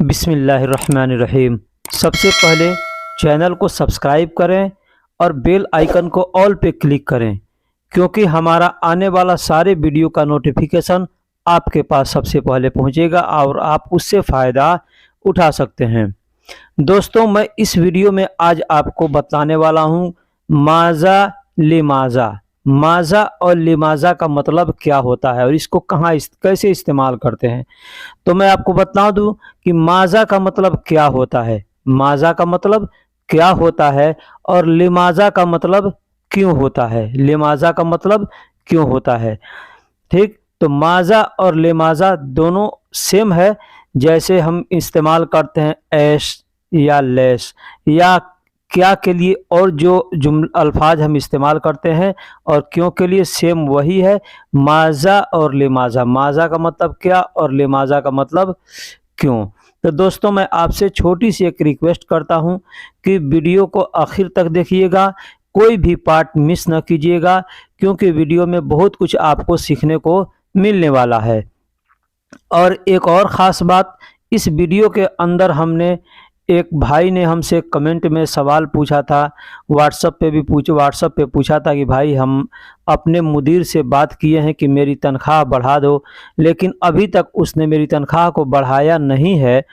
बिस्मिल्लाहिर्रहमानिर्रहीम। सबसे पहले चैनल को सब्सक्राइब करें और बेल आइकन को ऑल पे क्लिक करें, क्योंकि हमारा आने वाला सारे वीडियो का नोटिफिकेशन आपके पास सबसे पहले पहुंचेगा और आप उससे फ़ायदा उठा सकते हैं। दोस्तों, मैं इस वीडियो में आज आपको बताने वाला हूं माज़ा लिमाज़ा। माज़ा और लिमाज़ा का मतलब क्या होता है और इसको कैसे इस्तेमाल करते हैं। तो मैं आपको बता दूं कि माज़ा का मतलब क्या होता है, माज़ा का मतलब क्या होता है और लिमाज़ा का मतलब क्यों होता है, लिमाज़ा का मतलब क्यों होता है। ठीक, तो माज़ा और लिमाज़ा दोनों सेम है। जैसे हम इस्तेमाल करते हैं ऐश या लेस या क्या के लिए, और जो अल्फाज हम इस्तेमाल करते हैं और क्यों के लिए सेम वही है, माज़ा और लिमाज़ा। माज़ा का मतलब क्या और लिमाज़ा का मतलब क्यों। तो दोस्तों, मैं आपसे छोटी सी एक रिक्वेस्ट करता हूं कि वीडियो को आखिर तक देखिएगा, कोई भी पार्ट मिस न कीजिएगा, क्योंकि वीडियो में बहुत कुछ आपको सीखने को मिलने वाला है। और एक और ख़ास बात, इस वीडियो के अंदर हमने एक भाई ने हमसे कमेंट में सवाल पूछा था, व्हाट्सएप पे पूछा था कि भाई, हम अपने मुदीर से बात किए हैं कि मेरी तनख्वाह बढ़ा दो, लेकिन अभी तक उसने मेरी तनख्वाह को बढ़ाया नहीं है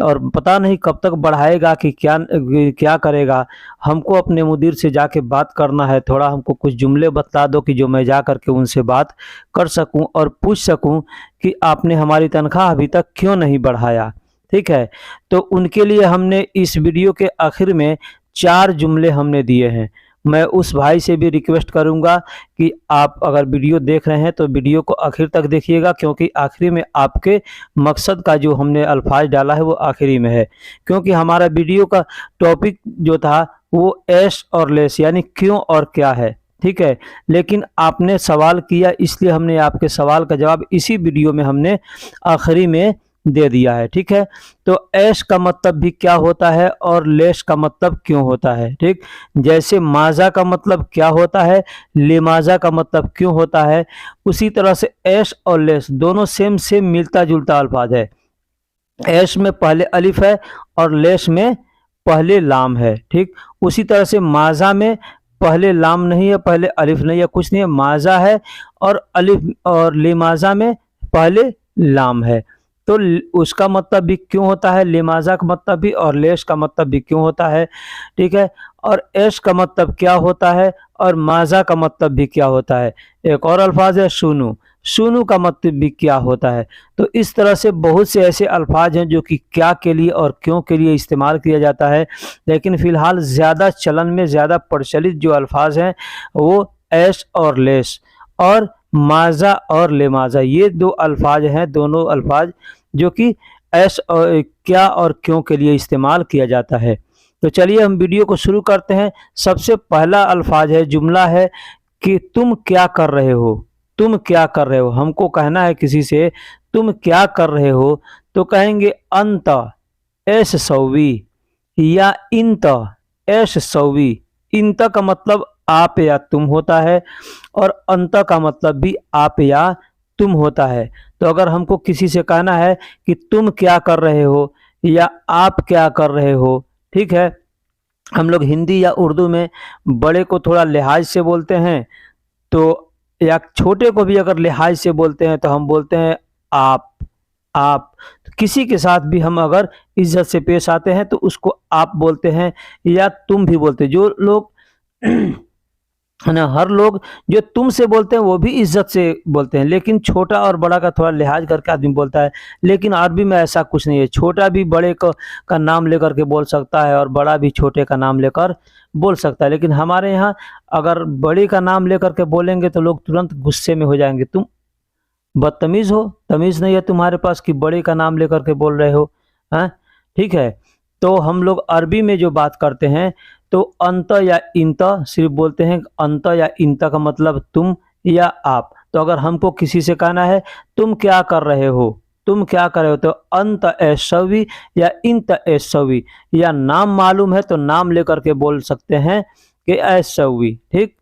और पता नहीं कब तक बढ़ाएगा कि क्या करेगा। हमको अपने मुदीर से जाके बात करना है, थोड़ा हमको कुछ जुमले बता दो कि जो मैं जा कर के उनसे बात कर सकूं और पूछ सकूं कि आपने हमारी तनख्वाह अभी तक क्यों नहीं बढ़ाया। ठीक है, तो उनके लिए हमने इस वीडियो के आखिर में 4 जुमले हमने दिए हैं। मैं उस भाई से भी रिक्वेस्ट करूंगा कि आप अगर वीडियो देख रहे हैं तो वीडियो को आखिर तक देखिएगा, क्योंकि आखिरी में आपके मकसद का जो हमने अल्फाज डाला है वो आखिरी में है। क्योंकि हमारा वीडियो का टॉपिक जो था वो ऐश और लेस यानी क्यों और क्या है। ठीक है, लेकिन आपने सवाल किया, इसलिए हमने आपके सवाल का जवाब इसी वीडियो में हमने आखिरी में दे दिया है। ठीक है, तो ऐश का मतलब भी क्या होता है और लेश का मतलब क्यों होता है। ठीक, जैसे माज़ा का मतलब क्या होता है, लिमाज़ा का मतलब क्यों होता है, उसी तरह से ऐश और लेश दोनों सेम सेम मिलता जुलता अल्फाज है। ऐश में पहले अलिफ है और लेश में पहले लाम है। ठीक, उसी तरह से माज़ा में पहले लाम नहीं है, पहले अलिफ नहीं है, कुछ नहीं है, माज़ा है और अलिफ, और लिमाज़ा में पहले लाम है। तो उसका मतलब भी क्यों होता है, लिमाज़ा का मतलब भी और लेश का मतलब भी क्यों होता है। ठीक है, और ऐश का मतलब क्या होता है और माज़ा का मतलब भी क्या होता है। एक और अल्फाज है सुनू, सुनू का मतलब भी क्या होता है। तो इस तरह से बहुत से ऐसे अल्फाज हैं जो कि क्या के लिए और क्यों के लिए इस्तेमाल किया जाता है, लेकिन फ़िलहाल ज़्यादा चलन में, ज़्यादा प्रचलित जो अल्फाज हैं वो ऐश और लेश और माज़ा और लिमाज़ा, ये 2 अल्फाज हैं, दोनों अल्फाज जो कि ऐश और क्या और क्यों के लिए इस्तेमाल किया जाता है। तो चलिए हम वीडियो को शुरू करते हैं। सबसे पहला अल्फाज है, जुमला है कि तुम क्या कर रहे हो। तुम क्या कर रहे हो, हमको कहना है किसी से तुम क्या कर रहे हो, तो कहेंगे अंत ऐश सौवी या इंत ऐश सौवी। इंत का मतलब आप या तुम होता है और अंत का मतलब भी आप या तुम होता है। तो अगर हमको किसी से कहना है कि तुम क्या कर रहे हो या आप क्या कर रहे हो, ठीक है, हम लोग हिंदी या उर्दू में बड़े को थोड़ा लिहाज से बोलते हैं, तो या छोटे को भी अगर लिहाज से बोलते हैं तो हम बोलते हैं आप। आप तो किसी के साथ भी हम अगर इज्जत से पेश आते हैं तो उसको आप बोलते हैं या तुम भी बोलते हैं। जो लोग है ना, हर लोग जो तुम से बोलते हैं वो भी इज्जत से बोलते हैं, लेकिन छोटा और बड़ा का थोड़ा लिहाज करके आदमी बोलता है। लेकिन अरबी में ऐसा कुछ नहीं है, छोटा भी बड़े का नाम लेकर के बोल सकता है और बड़ा भी छोटे का नाम लेकर बोल सकता है। लेकिन हमारे यहाँ अगर बड़े का नाम लेकर के बोलेंगे तो लोग तुरंत गुस्से में हो जाएंगे, तुम बदतमीज़ हो, तमीज़ नहीं है तुम्हारे पास कि बड़े का नाम लेकर के बोल रहे हो। हैं, ठीक है, तो हम लोग अरबी में जो बात करते हैं तो अंत या इंत सिर्फ बोलते हैं। अंत या इंत का मतलब तुम या आप। तो अगर हमको किसी से कहना है तुम क्या कर रहे हो, तुम क्या कर रहे हो, तो अंत ऐसवी या इंत ऐसवी, या नाम मालूम है तो नाम लेकर के बोल सकते हैं कि ऐसवी। ठीक,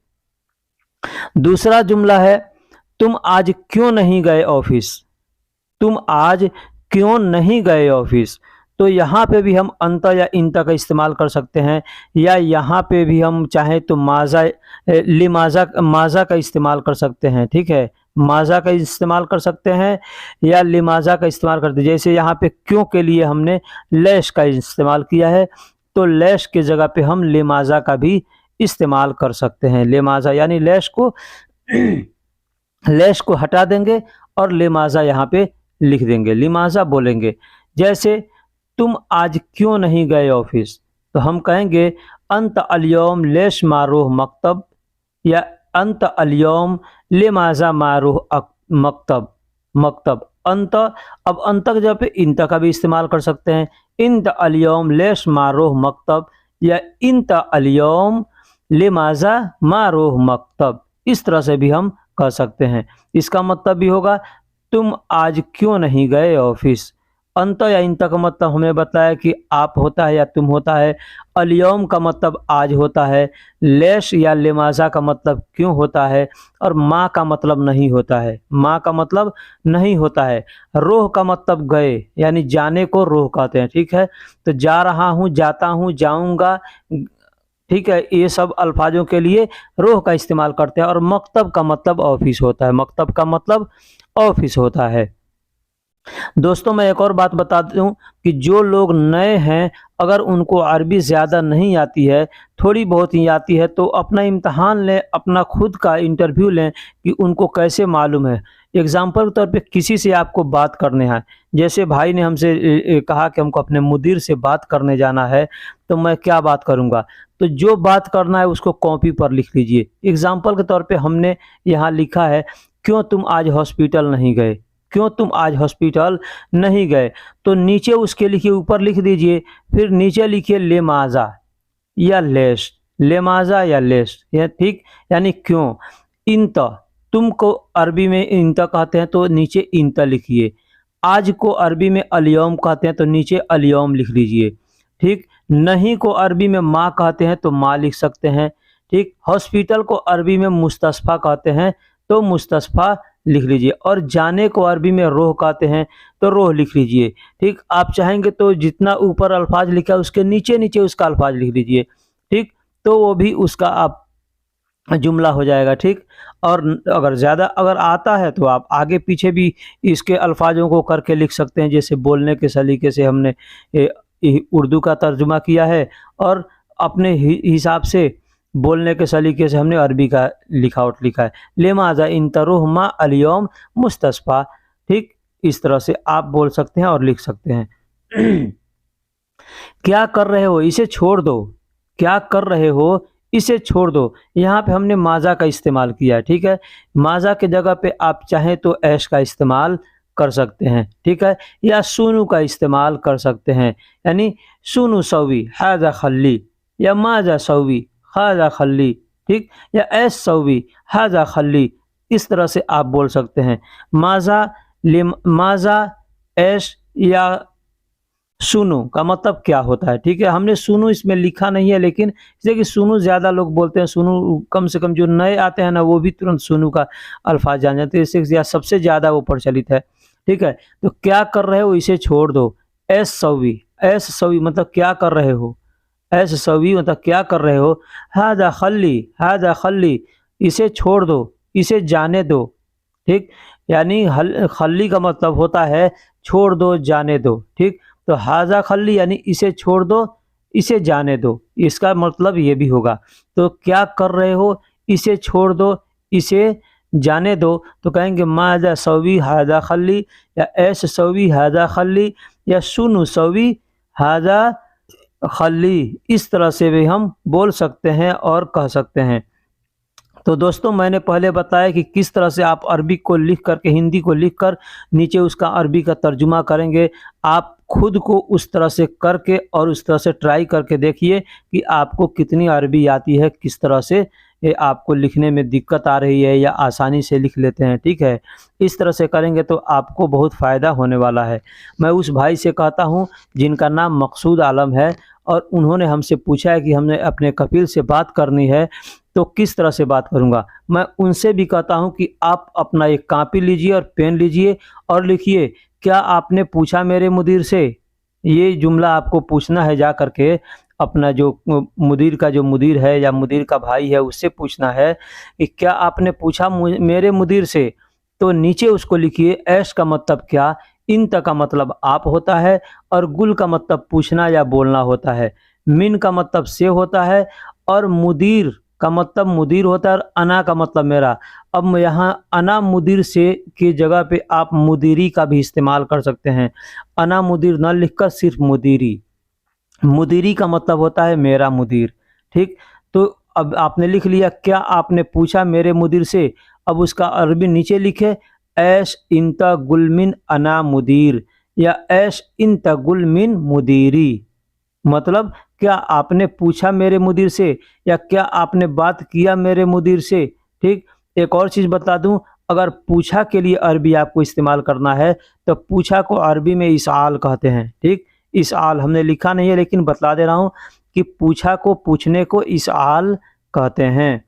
दूसरा जुमला है तुम आज क्यों नहीं गए ऑफिस। तुम आज क्यों नहीं गए ऑफिस, तो यहाँ पे भी हम अंत या इंत का इस्तेमाल कर सकते हैं, या यहाँ पे भी हम चाहें तो माजा का इस्तेमाल कर सकते हैं। ठीक है, माजा का इस्तेमाल कर सकते हैं या लिमाजा का इस्तेमाल करते हैं। जैसे यहाँ पे क्यों के लिए हमने लैश का इस्तेमाल किया है, तो लैश के जगह पे हम लिमाजा का भी इस्तेमाल कर सकते हैं। लिमाजा यानी लैश को हटा देंगे और लिमाजा यहाँ पे लिख देंगे, लिमाजा बोलेंगे। जैसे तुम आज क्यों नहीं गए ऑफिस, तो हम कहेंगे अंत अलयौम लेश मारूह मकतब, या अंत अलयौम लिमाजा मारूह मकतब। अंत, अब अंत के जगह पे इंत का भी इस्तेमाल कर सकते हैं, इंत अलयौम लेश मारूह मकतब, या इंत अलयौम लिमाजा मारूह मकतब। इस तरह से भी हम कर सकते हैं। इसका मतलब भी होगा तुम आज क्यों नहीं गए ऑफिस। अंत या इंत का मतलब हमें बताया कि आप होता है या तुम होता है, अलयौम का मतलब आज होता है, लेश या लिमाजा का मतलब क्यों होता है, और माँ का मतलब नहीं होता है, माँ का मतलब नहीं होता है। रोह का मतलब गए, यानी जाने को रोह कहते हैं। ठीक है, तो जा रहा हूँ, जाता हूँ, जाऊँगा, ठीक है, ये सब अल्फाजों के लिए रोह का इस्तेमाल करते हैं। और मकतब का मतलब ऑफिस होता है, मकतब का मतलब ऑफिस होता है। दोस्तों मैं एक और बात बता दूं कि जो लोग नए हैं, अगर उनको अरबी ज़्यादा नहीं आती है, थोड़ी बहुत ही आती है, तो अपना इम्तहान लें, अपना खुद का इंटरव्यू लें कि उनको कैसे मालूम है। एग्जाम्पल के तौर पे किसी से आपको बात करने है, जैसे भाई ने हमसे कहा कि हमको अपने मुदीर से बात करने जाना है, तो मैं क्या बात करूँगा, तो जो बात करना है उसको कॉपी पर लिख लीजिए। एग्जाम्पल के तौर पे हमने यहाँ लिखा है क्यों तुम आज हॉस्पिटल नहीं गए, क्यों तुम आज हॉस्पिटल नहीं गए, तो नीचे उसके लिखिए, ऊपर लिख दीजिए, फिर नीचे लिखिए लिमाजा या लेश, लिमाजा या लेश, यह ठीक, यानी क्यों। इंत, तुमको अरबी में इंत कहते हैं तो नीचे इंत लिखिए। आज को अरबी में अलयौम कहते हैं तो नीचे अलयौम लिख लीजिए। ठीक, नहीं को अरबी में माँ कहते हैं तो माँ लिख सकते हैं। ठीक, हॉस्पिटल को अरबी में मुस्तशफा कहते हैं तो मुस्तशफा लिख लीजिए, और जाने को अरबी में रोह कहते हैं तो रोह लिख लीजिए। ठीक, आप चाहेंगे तो जितना ऊपर अल्फाज लिखा है उसके नीचे नीचे उसका अल्फाज लिख लीजिए। ठीक, तो वो भी उसका आप जुमला हो जाएगा। ठीक, और अगर ज़्यादा अगर आता है तो आप आगे पीछे भी इसके अल्फाजों को करके लिख सकते हैं। जैसे बोलने के सलीके से हमने उर्दू का तर्जुमा किया है, और अपने हिसाब से बोलने के सलीके से हमने अरबी का लिखावट लिखा है, लिमाजा इंतरुह मा अलयौम मुस्तशफा। ठीक, इस तरह से आप बोल सकते हैं और लिख सकते हैं। क्या कर रहे हो, इसे छोड़ दो, क्या कर रहे हो, इसे छोड़ दो। यहाँ पे हमने माजा का इस्तेमाल किया है। ठीक है, माजा के जगह पे आप चाहें तो ऐश का इस्तेमाल कर सकते हैं। ठीक है, या सुनू का इस्तेमाल कर सकते हैं, यानी सुनू सवी हाजा खल्ली, या माजा सवी हाजा खल्ली। ठीक, या ऐश सवी हाजा खल्ली, इस तरह से आप बोल सकते हैं। माजा ऐश या सुनू का मतलब क्या होता है। ठीक है, हमने सुनू इसमें लिखा नहीं है, लेकिन जैसे कि सुनू ज़्यादा लोग बोलते हैं, सुनू कम से कम जो नए आते हैं ना वो भी तुरंत सुनू का अल्फाज जान जाते हैं, इससे सबसे ज़्यादा वो प्रचलित है। ठीक है, तो क्या कर रहे हो, इसे छोड़ दो। ऐश सवी मतलब क्या कर रहे हो, ऐश सवी मतलब क्या कर रहे हो। हाजा खल्ली, इसे छोड़ दो, इसे जाने दो। ठीक, यानी खल्ली का मतलब होता है छोड़ दो, जाने दो। ठीक, तो हाजा खल्ली यानी इसे छोड़ दो, इसे जाने दो, इसका मतलब ये भी होगा। तो क्या कर रहे हो, इसे छोड़ दो, इसे जाने दो, तो कहेंगे माजा सवी हाजा खल्ली, या ऐश सवी हाजा खल्ली, या सुनु सवी हाजा खल्ली। इस तरह से भी हम बोल सकते हैं और कह सकते हैं। तो दोस्तों मैंने पहले बताया कि किस तरह से आप अरबी को लिख करके, हिंदी को लिख कर नीचे उसका अरबी का तर्जुमा करेंगे। आप खुद को उस तरह से करके और उस तरह से ट्राई करके देखिए कि आपको कितनी अरबी आती है, किस तरह से ये आपको लिखने में दिक्कत आ रही है या आसानी से लिख लेते हैं। ठीक है, इस तरह से करेंगे तो आपको बहुत फ़ायदा होने वाला है। मैं उस भाई से कहता हूँ जिनका नाम मकसूद आलम है, और उन्होंने हमसे पूछा है कि हमने अपने कफिल से बात करनी है तो किस तरह से बात करूंगा। मैं उनसे भी कहता हूं कि आप अपना एक कॉपी लीजिए और पेन लीजिए और लिखिए, क्या आपने पूछा मेरे मुदीर से, ये जुमला आपको पूछना है, जा करके अपना जो मुदीर का जो मुदीर है या मुदीर का भाई है उससे पूछना है कि क्या आपने पूछा मेरे मुदीर से। तो नीचे उसको लिखिए ऐश का मतलब क्या, इंत का मतलब आप होता है, और गुल का मतलब पूछना या बोलना होता है, मिन का मतलब से होता है, और मुदीर का मतलब मुदीर होता है, और अना का मतलब मेरा। अब मैं यहाँ अना मुदीर से की जगह पे आप मुदीरी का भी इस्तेमाल कर सकते हैं। अना मुदीर न लिखकर सिर्फ मुदीरी। मुदीरी का मतलब होता है मेरा मुदीर। ठीक, तो अब आपने लिख लिया क्या आपने पूछा मेरे मुदीर से। अब उसका अरबी नीचे लिखे ऐश इंता गुलमिन अना मुदीर, या ऐश इंता गुलमिन मुदीरी। मतलब क्या आपने पूछा मेरे मुदीर से, या क्या आपने बात किया मेरे मुदीर से। ठीक, एक और चीज़ बता दूं, अगर पूछा के लिए अरबी आपको इस्तेमाल करना है तो पूछा को अरबी में इसआल कहते हैं। ठीक, इसआल हमने लिखा नहीं है लेकिन बता दे रहा हूं कि पूछा को पूछने को इसआल कहते हैं।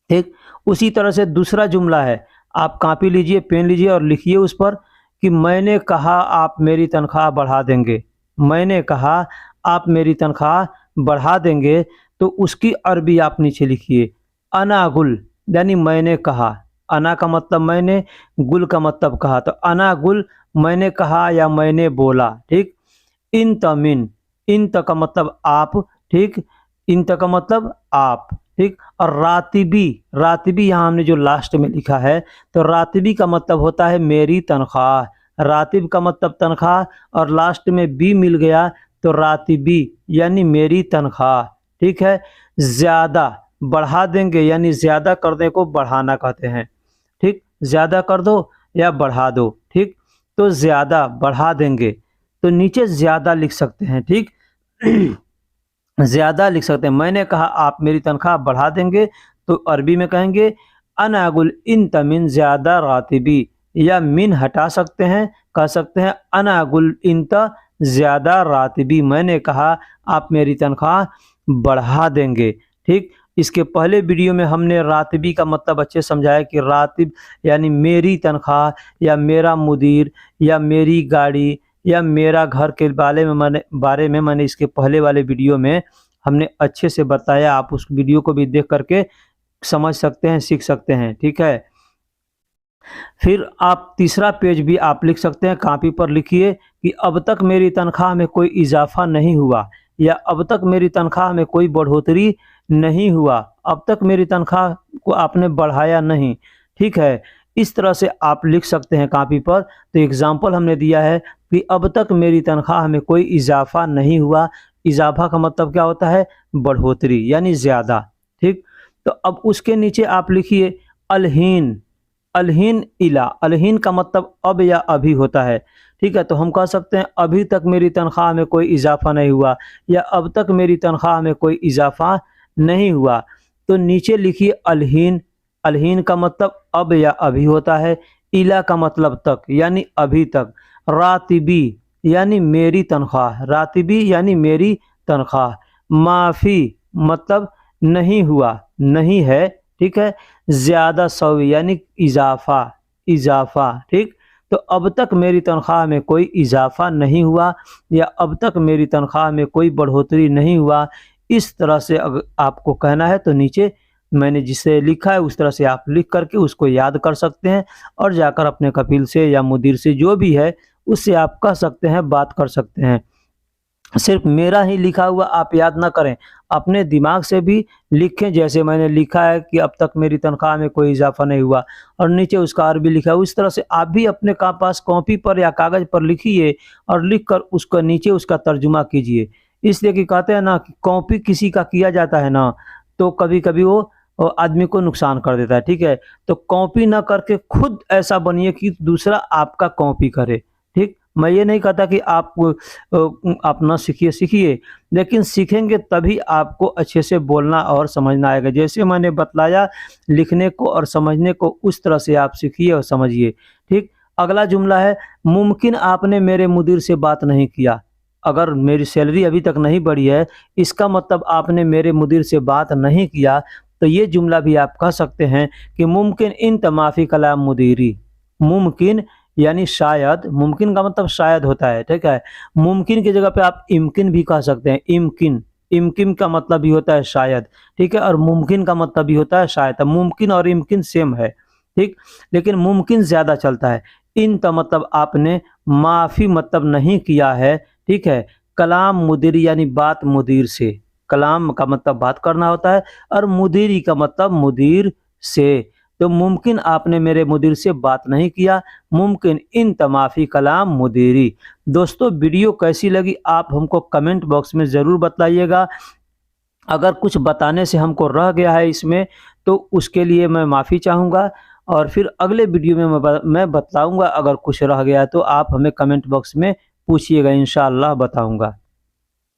ठीक, उसी तरह से दूसरा जुमला है, आप कॉपी लीजिए, पेन लीजिए और लिखिए उस पर कि मैंने कहा आप मेरी तनख्वाह बढ़ा देंगे। मैंने कहा आप मेरी तनख्वाह बढ़ा देंगे, तो उसकी अरबी आप नीचे लिखिए अना गुल, यानी मैंने कहा। अना का मतलब मैंने, गुल का मतलब कहा, तो अना गुल मैंने कहा या मैंने बोला। ठीक, इन तमिन, इन तक का मतलब आप। ठीक, इन तक का मतलब आप। ठीक, और रातिबी, रातिबी यहाँ हमने जो लास्ट में लिखा है, तो रातिबी का मतलब होता है मेरी तनख्वाह। रातिब का मतलब तनख्वाह, और लास्ट में बी मिल गया तो रातिबी यानी मेरी तनख्वाह। ठीक है, ज़्यादा बढ़ा देंगे, यानी ज़्यादा करने को बढ़ाना कहते हैं। ठीक, ज़्यादा कर दो या बढ़ा दो। ठीक, तो ज़्यादा बढ़ा देंगे, तो नीचे ज़्यादा लिख सकते हैं। ठीक ज़्यादा लिख सकते हैं। मैंने कहा आप मेरी तनख्वाह बढ़ा देंगे, तो अरबी में कहेंगे अनागुल इन तमिन ज़्यादा रातिबी, या मिन हटा सकते हैं, कह सकते हैं अनागुल इंत ज़्यादा रातिबी, मैंने कहा आप मेरी तनख्वाह बढ़ा देंगे। ठीक, इसके पहले वीडियो में हमने रातिबी का मतलब अच्छे समझाया कि रातिब यानी मेरी तनख्वाह, या मेरा मुदीर, या मेरी गाड़ी, या मेरा घर के बारे में मैंने इसके पहले वाले वीडियो में हमने अच्छे से बताया। आप उस वीडियो को भी देख करके समझ सकते हैं, सीख सकते हैं। ठीक है, फिर आप तीसरा पेज भी आप लिख सकते हैं, कॉपी पर लिखिए कि अब तक मेरी तनख्वाह में कोई इजाफा नहीं हुआ, या अब तक मेरी तनख्वाह में कोई बढ़ोतरी नहीं हुआ, अब तक मेरी तनख्वाह को आपने बढ़ाया नहीं। ठीक है, इस तरह से आप लिख सकते हैं कॉपी पर। तो एग्जाम्पल हमने दिया है कि अब तक मेरी तनख्वाह में कोई इजाफा नहीं हुआ। इजाफा का मतलब क्या होता है, बढ़ोतरी यानी ज़्यादा। ठीक, तो अब उसके नीचे आप लिखिए अलहीन। अलहीन इला, अलहीन का मतलब अब या अभी होता है। ठीक है, तो हम कह सकते हैं अभी तक मेरी तनख्वाह में कोई इजाफा नहीं हुआ, या अब तक मेरी तनख्वाह में कोई इजाफा नहीं हुआ। तो नीचे लिखिए अलहीन। अलहीन का मतलब अब या अभी होता है। इला का मतलब तक यानी अभी तक। रातिबी यानी मेरी तनख्वाह, रातिबी यानी मेरी तनख्वाह। माफ़ी मतलब नहीं हुआ, नहीं है। ठीक है, ज़्यादा सवी यानी इजाफा, इजाफा। ठीक, तो अब तक मेरी तनख्वाह में कोई इजाफा नहीं हुआ, या अब तक मेरी तनख्वाह में कोई बढ़ोतरी नहीं हुआ। इस तरह से अगर आपको कहना है तो नीचे मैंने जिसे लिखा है उस तरह से आप लिख करके उसको याद कर सकते हैं, और जाकर अपने कफील से या मुदीर से जो भी है उससे आप कह सकते हैं, बात कर सकते हैं। सिर्फ मेरा ही लिखा हुआ आप याद ना करें, अपने दिमाग से भी लिखें। जैसे मैंने लिखा है कि अब तक मेरी तनख्वाह में कोई इजाफा नहीं हुआ, और नीचे उसका अरबी लिखा है, उस तरह से आप भी अपने पास कॉपी पर या कागज़ पर लिखिए, और लिख कर उसका नीचे उसका तर्जुमा कीजिए। इसलिए कि कहते हैं ना कि कॉपी किसी का किया जाता है ना, तो कभी कभी वो आदमी को नुकसान कर देता है। ठीक है, तो कॉपी ना करके खुद ऐसा बनिए कि दूसरा आपका कॉपी करे। ठीक, मैं ये नहीं कहता कि आप ना सीखिए, सीखिए, लेकिन सीखेंगे तभी आपको अच्छे से बोलना और समझना आएगा। जैसे मैंने बतलाया, लिखने को और समझने को उस तरह से आप सीखिए और समझिए। ठीक, अगला जुमला है मुमकिन आपने मेरे मुदीर से बात नहीं किया। अगर मेरी सैलरी अभी तक नहीं बढ़ी है, इसका मतलब आपने मेरे मुदीर से बात नहीं किया। तो ये जुमला भी आप कह सकते हैं कि मुमकिन इन तमाफ़ी कलाम मुदीरी, मुमकिन यानी शायद, मुमकिन का मतलब शायद होता है, ठीक है। मुमकिन की जगह पे आप इम्किन भी कह सकते हैं, इम्किन। इम्किन का मतलब भी होता है शायद, ठीक है, और मुमकिन का मतलब भी होता है शायद। अब मुमकिन और इम्किन सेम है, ठीक, लेकिन मुमकिन ज़्यादा चलता है। इन का मतलब आपने माफ़ी मतलब नहीं किया है, ठीक है। कलाम मुदीर यानी बात मुदीर से, कलाम का मतलब बात करना होता है और मुदीरी का मतलब मुदीर से। तो मुमकिन आपने मेरे मुदीर से बात नहीं किया, मुमकिन इन तमाफ़ी कलाम मुदीरी। दोस्तों वीडियो कैसी लगी आप हमको कमेंट बॉक्स में ज़रूर बताइएगा। अगर कुछ बताने से हमको रह गया है इसमें तो उसके लिए मैं माफ़ी चाहूँगा, और फिर अगले वीडियो में मैं बताऊँगा। अगर कुछ रह गया तो आप हमें कमेंट बॉक्स में पूछिएगा, इंशाअल्लाह बताऊँगा।